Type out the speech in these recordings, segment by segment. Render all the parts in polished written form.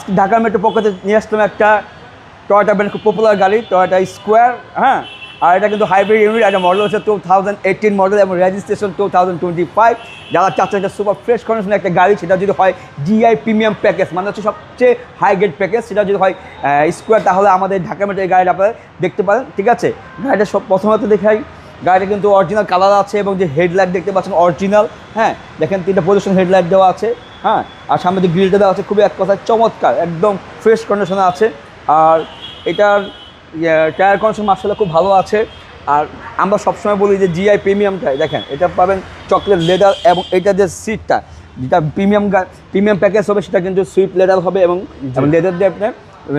আজকে ঢাকা মেট্রো পক্ষে নিয়ে আসলাম একটা টয়োটা ব্র্যান্ড খুব পপুলার গাড়ি, টয়োটা স্কোয়ার। হ্যাঁ, আর এটা কিন্তু হাইব্রিড ইউনিট, একটা মডেল হচ্ছে 2018 মডেল এবং রেজিস্ট্রেশন 2025। যারা চাচ্ছে একটা সুপার ফ্রেশ কন্ডিশনের একটা গাড়ি, সেটা যদি হয় জিআই প্রিমিয়াম প্যাকেজ, মানে হচ্ছে সবচেয়ে হাই গ্রেড প্যাকেজ, সেটা যদি হয় স্কোয়ার, তাহলে আমাদের ঢাকা মেট্রো এই গাড়িটা আপনারা দেখতে পারেন। ঠিক আছে, গাড়িটা সব প্রথমত দেখাই। গাড়িটা কিন্তু অরিজিনাল কালার আছে এবং যে হেডলাইট দেখতে পাচ্ছেন অরিজিনাল। হ্যাঁ, দেখেন 3টা পজিশন হেডলাইট দেওয়া আছে। হ্যাঁ, আর সামনে যে গ্রিলটা দেওয়া আছে খুবই এক কথায় চমৎকার, একদম ফ্রেশ কন্ডিশনে আছে। আর এটার টায়ার কন্ডিশন মাশাআল্লাহ খুব ভালো আছে। আর আমরা সবসময় বলি যে জিআই প্রিমিয়ামটাই দেখেন, এটা পাবেন চকলেট লেদার, এবং এটা যে সিটটা যেটা প্রিমিয়াম প্যাকেজ হবে, সেটা কিন্তু সুইফট লেদার হবে এবং লেদার দিয়ে আপনার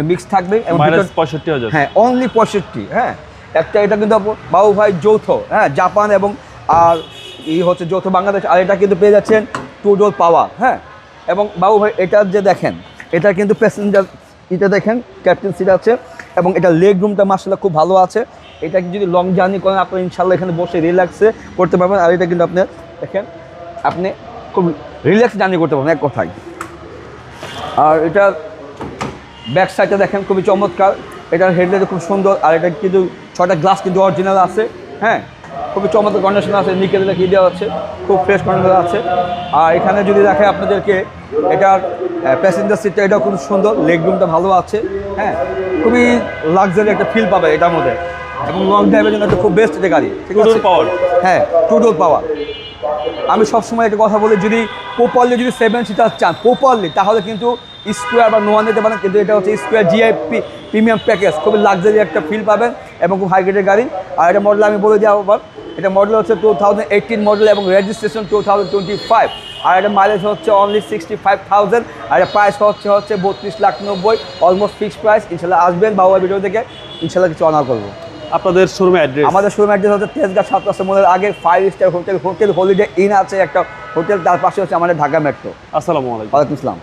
মিক্স থাকবে এবং 65,000। হ্যাঁ, অনলি 65। হ্যাঁ, একটা এটা কিন্তু বাবু ভাই যৌথ, হ্যাঁ, জাপান এবং আর এই হচ্ছে যৌথ বাংলাদেশ। আর এটা কিন্তু পেয়ে যাচ্ছেন 2 ডোর পাওয়ার। হ্যাঁ, এবং বাবু ভাই এটার যে দেখেন, এটা কিন্তু প্যাসেঞ্জার এটা দেখেন ক্যাপ্টেন সিট আছে এবং এটা লেগ রুমটা মাশাআল্লাহ খুব ভালো আছে। এটা যদি লং জার্নি করেন আপনার ইনশাআল্লাহ এখানে বসে রিল্যাক্সে করতে পারবেন। আর এটা কিন্তু আপনি দেখেন, আপনি খুব রিল্যাক্স জার্নি করতে পারবেন এক কথায়। আর এটার ব্যাক সাইডটা দেখেন খুবই চমৎকার, এটার হেডলাইট খুব সুন্দর। আর এটা কিন্তু 6টা গ্লাস কিন্তু অরিজিনাল আছে। হ্যাঁ, খুবই চমৎকার কন্ডিশন আছে, নিকেল কি দেওয়া আছে, খুব ফ্রেশ কন্ডিশন আছে। আর এখানে যদি দেখে আপনাদেরকে এটার প্যাসেঞ্জার সিটটা এটাও খুব সুন্দর, লেগ রুমটা ভালো আছে। হ্যাঁ, খুবই লাক্সারি একটা ফিল পাবে এটার মধ্যে, এবং লং ড্রাইভের জন্য একটা খুব বেস্ট একটা গাড়ি। ঠিক আছে, পাওয়ার, হ্যাঁ, 2 ডোর পাওয়ার। আমি সবসময় একটা কথা বলি, যদি প্রপারলি যদি 7 সিটার চান প্রপারলি, তাহলে কিন্তু স্কোয়ার বা নোয়া নিতে পারেন। কিন্তু এটা হচ্ছে স্কোয়ার জিআই প্রিমিয়াম প্যাকেজ, খুবই লাক্সারি একটা ফিল পাবেন এবং খুব হাই গ্রেডের গাড়ি। আর এটা মডেল আমি বলে দিই আবার, এটা মডেল হচ্ছে 2018 মডেল এবং রেজিস্ট্রেশন 2025। আর এটা মাইলেজ হচ্ছে অনলি 65,000। আর এটা প্রাইস হচ্ছে 32,90,000, অলমোস্ট ফিক্সড প্রাইস। ইনশাল্লাহ আসবেন বাবু ভিডিও থেকে, ইনশাল্লাহ কিছু অনার করবো। আপনাদের শোরুমের অ্যাড্রেস? আমাদের শোরুম অ্যাড্রেস হচ্ছে তেজগাঁ 7 রাস্তা মোড়ের আগে 5 স্টার হোটেল হলিডে ইন আছে একটা হোটেল, তার পাশে হচ্ছে আমাদের ঢাকা মেট্রো। আসসালামু আলাইকুম। ওয়ালাইকুম আসসালাম।